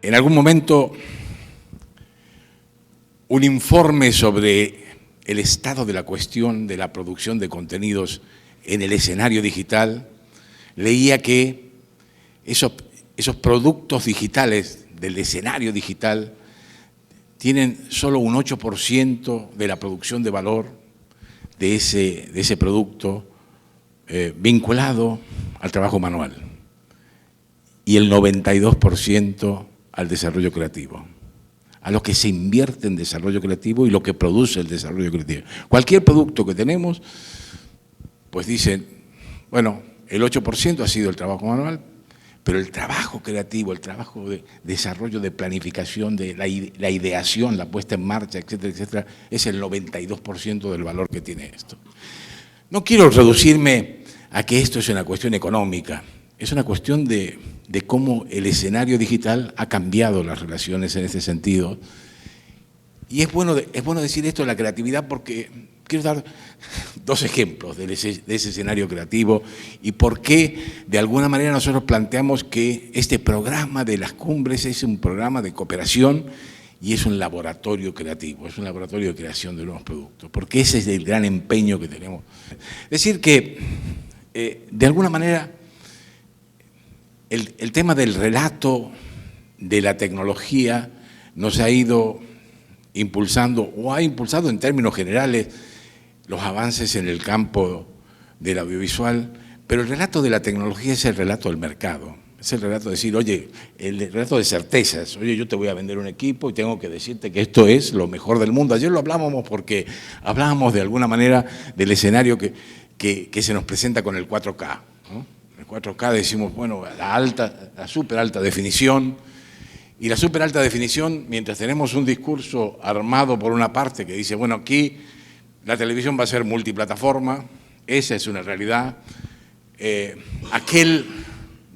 En algún momento, un informe sobre el estado de la cuestión de la producción de contenidos en el escenario digital, leía que esos productos digitales del escenario digital tienen solo un 8% de la producción de valor de ese producto vinculado al trabajo manual y el 92% al desarrollo creativo, a lo que se invierte en desarrollo creativo y lo que produce el desarrollo creativo. Cualquier producto que tenemos, pues dicen, bueno, el 8% ha sido el trabajo manual, pero el trabajo creativo, el trabajo de desarrollo, de planificación, de la ideación, la puesta en marcha, etcétera, etcétera, es el 92% del valor que tiene esto. No quiero reducirme a que esto es una cuestión económica, es una cuestión de cómo el escenario digital ha cambiado las relaciones en ese sentido. Y es bueno decir esto de la creatividad porque quiero dar dos ejemplos de ese escenario creativo y por qué de alguna manera nosotros planteamos que este programa de las cumbres es un programa de cooperación y es un laboratorio creativo, es un laboratorio de creación de nuevos productos, porque ese es el gran empeño que tenemos. Es decir que, de alguna manera, el tema del relato de la tecnología nos ha ido impulsando, o ha impulsado en términos generales, los avances en el campo del audiovisual, pero el relato de la tecnología es el relato del mercado, es el relato de decir, oye, el relato de certezas, oye, yo te voy a vender un equipo y tengo que decirte que esto es lo mejor del mundo. Ayer lo hablábamos porque hablábamos de alguna manera del escenario que se nos presenta con el 4K, ¿no? El 4K decimos, bueno, la súper alta definición, y la súper alta definición, mientras tenemos un discurso armado por una parte que dice, bueno, aquí la televisión va a ser multiplataforma, esa es una realidad. Aquel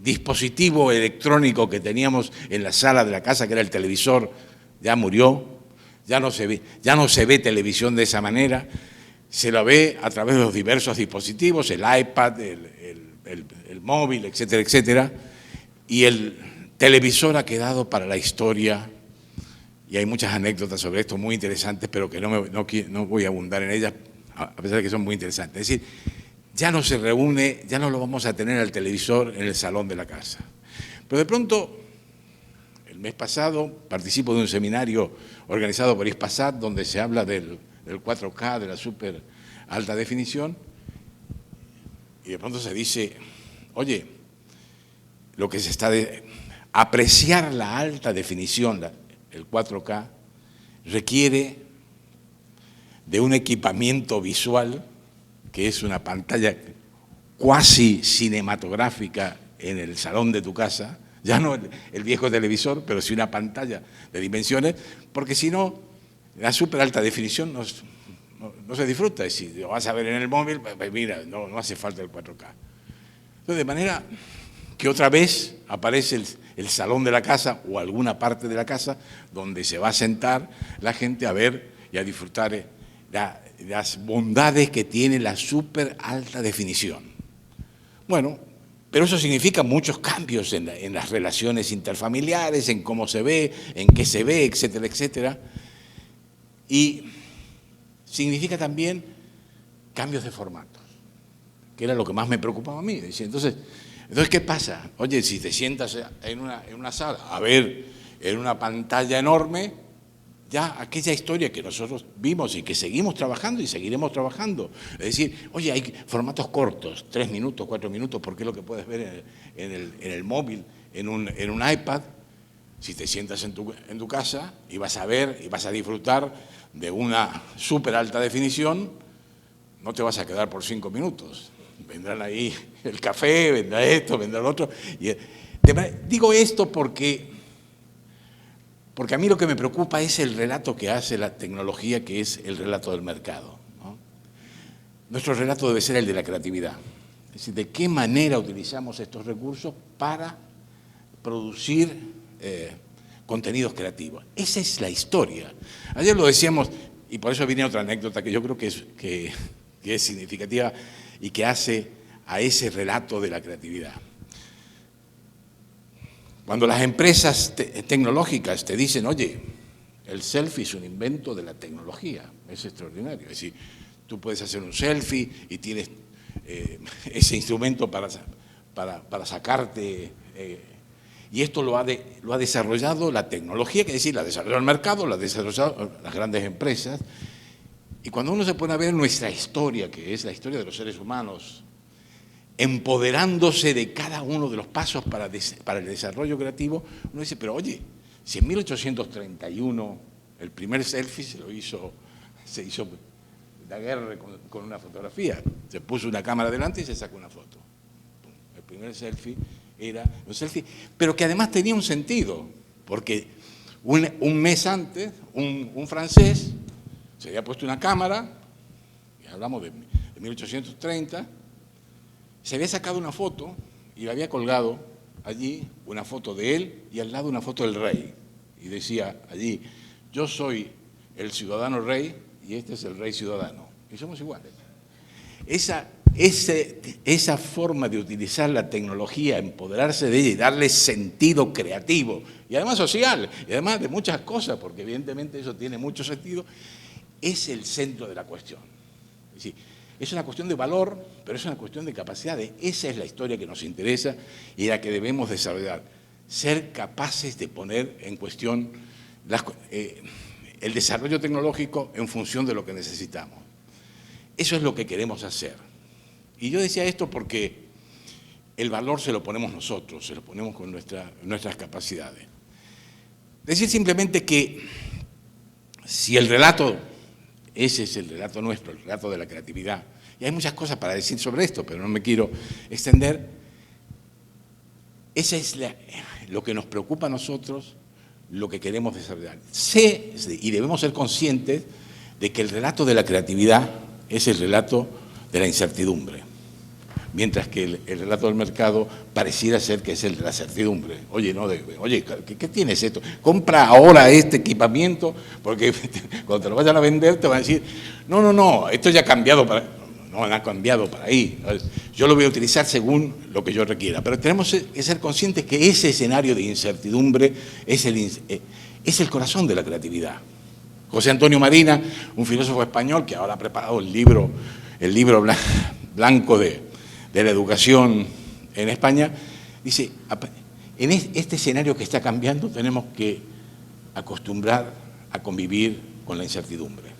dispositivo electrónico que teníamos en la sala de la casa, que era el televisor, ya murió, ya no se ve televisión de esa manera, se la ve a través de los diversos dispositivos, el iPad, el móvil, etcétera, etcétera, y el televisor ha quedado para la historia. Y hay muchas anécdotas sobre esto muy interesantes, pero que no voy a abundar en ellas, a pesar de que son muy interesantes. Es decir, ya no se reúne, ya no lo vamos a tener al televisor en el salón de la casa. Pero de pronto, el mes pasado, participo de un seminario organizado por Hispasat, donde se habla del 4K, de la súper alta definición, y de pronto se dice, oye, lo que se está apreciar la alta definición, el 4K, requiere de un equipamiento visual, que es una pantalla cuasi cinematográfica en el salón de tu casa, ya no el viejo televisor, pero sí una pantalla de dimensiones, porque si no, la súper alta definición no se disfruta. Si lo vas a ver en el móvil, pues mira, no hace falta el 4K. Entonces, de manera que otra vez aparece el salón de la casa o alguna parte de la casa donde se va a sentar la gente a ver y a disfrutar las bondades que tiene la súper alta definición. Bueno, pero eso significa muchos cambios en las relaciones interfamiliares, en cómo se ve, en qué se ve, etcétera, etcétera. Y significa también cambios de formatos, que era lo que más me preocupaba a mí. Entonces, ¿qué pasa? Oye, si te sientas en una sala a ver en una pantalla enorme, ya aquella historia que nosotros vimos y que seguimos trabajando y seguiremos trabajando. Es decir, oye, hay formatos cortos, 3 minutos, 4 minutos, porque es lo que puedes ver en el móvil, en un iPad. Si te sientas en tu casa y vas a ver y vas a disfrutar de una súper alta definición, no te vas a quedar por 5 minutos. Vendrán ahí el café, vendrá esto, vendrá lo otro. Digo esto porque a mí lo que me preocupa es el relato que hace la tecnología, que es el relato del mercado, ¿no? Nuestro relato debe ser el de la creatividad. Es decir, de qué manera utilizamos estos recursos para producir contenidos creativos. Esa es la historia. Ayer lo decíamos, y por eso viene otra anécdota que yo creo que es significativa y que hace a ese relato de la creatividad. Cuando las empresas tecnológicas te dicen, oye, el selfie es un invento de la tecnología, es extraordinario. Es decir, tú puedes hacer un selfie y tienes ese instrumento para sacarte, y esto lo ha desarrollado la tecnología, que es decir, la ha desarrollado el mercado, la ha desarrollado las grandes empresas. Y cuando uno se pone a ver nuestra historia, que es la historia de los seres humanos, empoderándose de cada uno de los pasos para el desarrollo creativo, uno dice, pero oye, si en 1831 el primer selfie se hizo Daguerre con una fotografía, se puso una cámara delante y se sacó una foto. El primer selfie era un selfie, pero que además tenía un sentido, porque un mes antes, un francés se había puesto una cámara, y hablamos de 1830, se había sacado una foto y le había colgado allí una foto de él y al lado una foto del rey. Y decía allí, yo soy el ciudadano rey y este es el rey ciudadano. Y somos iguales. Esa forma de utilizar la tecnología, empoderarse de ella y darle sentido creativo y además social, y además de muchas cosas, porque evidentemente eso tiene mucho sentido, es el centro de la cuestión. Es decir, es una cuestión de valor, pero es una cuestión de capacidades. Esa es la historia que nos interesa y la que debemos desarrollar. Ser capaces de poner en cuestión el desarrollo tecnológico en función de lo que necesitamos. Eso es lo que queremos hacer. Y yo decía esto porque el valor se lo ponemos nosotros, se lo ponemos con nuestras capacidades. Decir simplemente que si el relato, ese es el relato nuestro, el relato de la creatividad, y hay muchas cosas para decir sobre esto, pero no me quiero extender, ese es lo que nos preocupa a nosotros, lo que queremos desarrollar. Sé, y debemos ser conscientes de que el relato de la creatividad es el relato de la incertidumbre, mientras que el relato del mercado pareciera ser que es el de la certidumbre. Oye, ¿qué tienes esto? Compra ahora este equipamiento, porque cuando te lo vayan a vender te van a decir, no, esto ya ha cambiado no ha cambiado para ahí. Yo lo voy a utilizar según lo que yo requiera. Pero tenemos que ser conscientes que ese escenario de incertidumbre es el corazón de la creatividad. José Antonio Marina, un filósofo español que ahora ha preparado el libro blanco de la educación en España, dice, en este escenario que está cambiando tenemos que acostumbrar a convivir con la incertidumbre.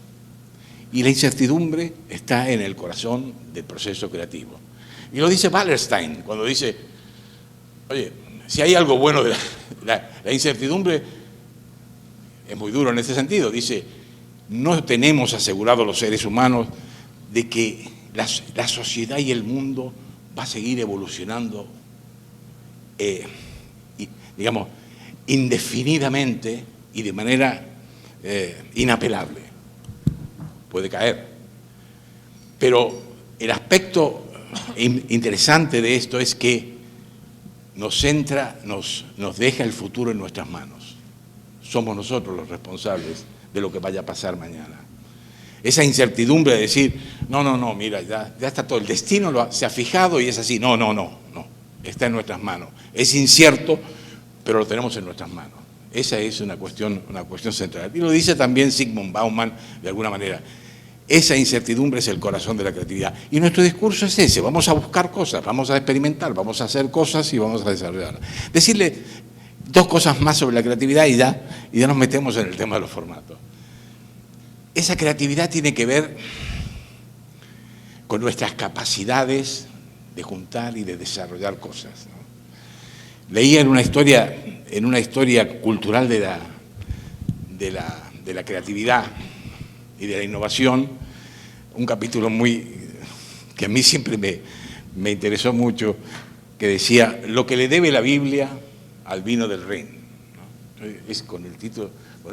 Y la incertidumbre está en el corazón del proceso creativo. Y lo dice Wallerstein cuando dice, oye, si hay algo bueno de la incertidumbre, es muy duro en este sentido, dice, no tenemos asegurado los seres humanos de que la sociedad y el mundo va a seguir evolucionando, digamos, indefinidamente y de manera inapelable. Puede caer. Pero el aspecto interesante de esto es que nos deja el futuro en nuestras manos. Somos nosotros los responsables de lo que vaya a pasar mañana. Esa incertidumbre de decir, no, mira, ya está todo, el destino se ha fijado y es así. No, está en nuestras manos. Es incierto, pero lo tenemos en nuestras manos. Esa es una cuestión central. Y lo dice también Zygmunt Bauman, de alguna manera. Esa incertidumbre es el corazón de la creatividad. Y nuestro discurso es ese, vamos a buscar cosas, vamos a experimentar, vamos a hacer cosas y vamos a desarrollarlas. Decirle dos cosas más sobre la creatividad y ya nos metemos en el tema de los formatos. Esa creatividad tiene que ver con nuestras capacidades de juntar y de desarrollar cosas, ¿no? Leía en una historia cultural de la creatividad y de la innovación, un capítulo que a mí siempre me interesó mucho, que decía, lo que le debe la Biblia al vino del Rin, ¿no? Es con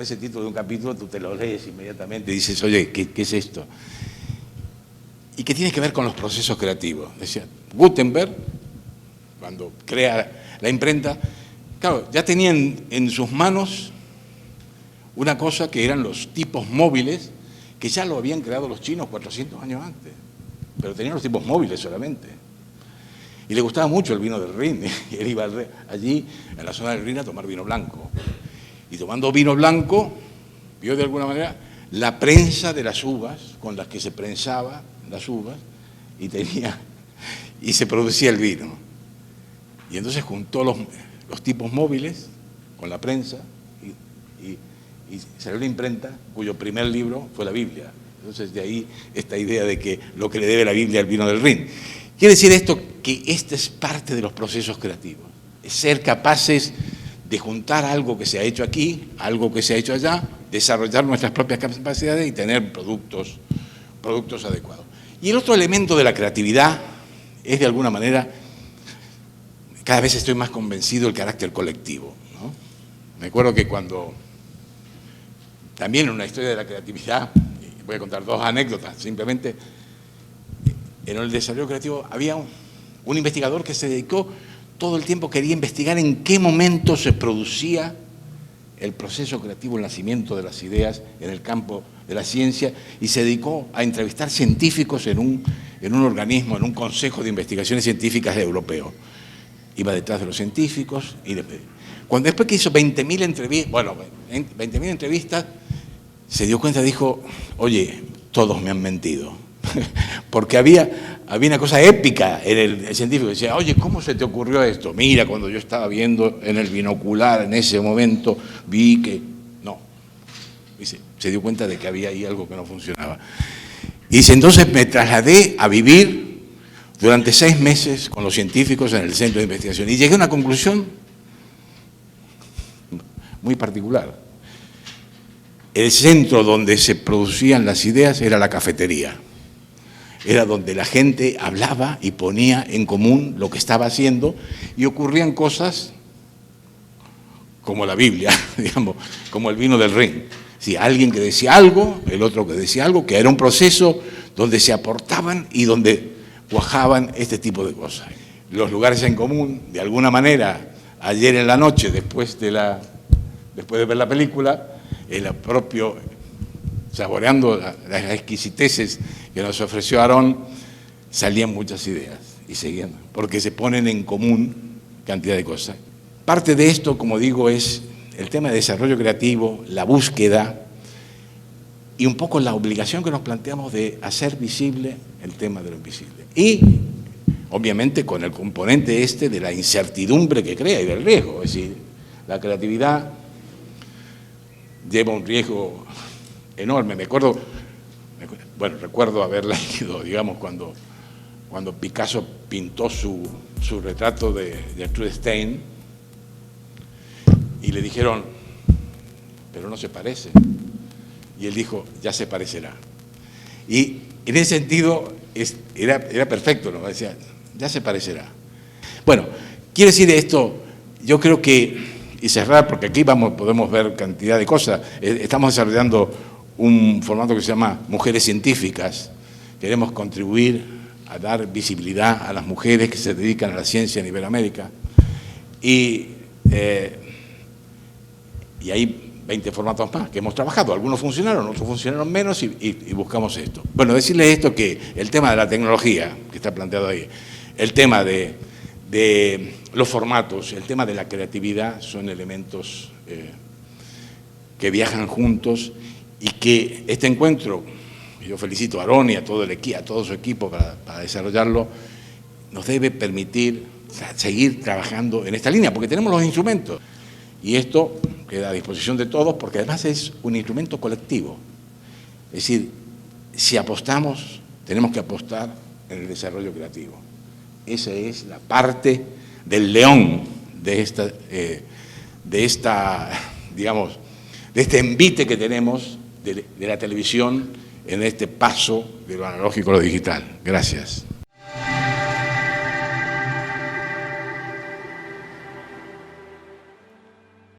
ese título de un capítulo tú te lo lees inmediatamente y dices, oye, ¿qué es esto? Y que tiene que ver con los procesos creativos. Decía, Gutenberg, cuando crea la imprenta, claro, ya tenían en sus manos una cosa que eran los tipos móviles, que ya lo habían creado los chinos 400 años antes, pero tenían los tipos móviles solamente. Y le gustaba mucho el vino del Rin. Y él iba allí, en la zona del Rin, a tomar vino blanco. Y tomando vino blanco, vio de alguna manera la prensa de las uvas, con las que se prensaban las uvas, y se producía el vino. Y entonces juntó los tipos móviles con la prensa y salió una imprenta cuyo primer libro fue la Biblia. Entonces de ahí esta idea de que lo que le debe la Biblia al vino del Rin. Quiere decir esto que esta es parte de los procesos creativos, es ser capaces de juntar algo que se ha hecho aquí, algo que se ha hecho allá, desarrollar nuestras propias capacidades y tener productos adecuados. Y el otro elemento de la creatividad es, de alguna manera, cada vez estoy más convencido del carácter colectivo, ¿no? Me acuerdo que cuando, también en una historia de la creatividad, voy a contar dos anécdotas, simplemente, en el desarrollo creativo había un investigador que se dedicó todo el tiempo, quería investigar en qué momento se producía el proceso creativo, el nacimiento de las ideas en el campo de la ciencia, y se dedicó a entrevistar científicos en un organismo, en un consejo de investigaciones científicas europeo. Iba detrás de los científicos y después que hizo 20.000 entrevistas, bueno, 20.000 entrevistas, se dio cuenta, dijo, oye, todos me han mentido. Porque había una cosa épica en el científico, decía, oye, ¿cómo se te ocurrió esto? Mira, cuando yo estaba viendo en el binocular, en ese momento, vi que... No. Dice, se dio cuenta de que había ahí algo que no funcionaba. Y dice, entonces me trasladé a vivir durante 6 meses con los científicos en el centro de investigación y llegué a una conclusión muy particular. El centro donde se producían las ideas era la cafetería. Era donde la gente hablaba y ponía en común lo que estaba haciendo y ocurrían cosas como la Biblia, digamos, como el vino del Rin. Sí, alguien que decía algo, el otro que decía algo, que era un proceso donde se aportaban y donde cuajaban este tipo de cosas. Los lugares en común, de alguna manera, ayer en la noche, después de ver la película, el propio, saboreando las exquisiteces que nos ofreció Aarón, salían muchas ideas y seguían, porque se ponen en común cantidad de cosas. Parte de esto, como digo, es el tema de desarrollo creativo, la búsqueda y un poco la obligación que nos planteamos de hacer visible el tema de lo invisible. Y, obviamente, con el componente de la incertidumbre que crea y del riesgo. Es decir, la creatividad lleva un riesgo enorme. Recuerdo haber leído, digamos, cuando Picasso pintó su retrato de Gertrude Stein y le dijeron, pero no se parece. Y él dijo, ya se parecerá. Y en ese sentido era perfecto, ¿no? Decía, ya se parecerá. Bueno, quiere decir esto, yo creo que, y cerrar, porque aquí podemos ver cantidad de cosas. Estamos desarrollando un formato que se llama Mujeres Científicas. Queremos contribuir a dar visibilidad a las mujeres que se dedican a la ciencia en Iberoamérica. Y hay 20 formatos más que hemos trabajado. Algunos funcionaron, otros funcionaron menos y buscamos esto. Bueno, decirles esto, que el tema de la tecnología, que está planteado ahí, el tema de los formatos, el tema de la creatividad, son elementos que viajan juntos y que este encuentro, yo felicito a Aarón y a todo su equipo para desarrollarlo, nos debe permitir seguir trabajando en esta línea, porque tenemos los instrumentos. Y esto queda a disposición de todos, porque además es un instrumento colectivo. Es decir, si apostamos, tenemos que apostar en el desarrollo creativo. Esa es la parte del león de este envite que tenemos de la televisión en este paso de lo analógico a lo digital. Gracias.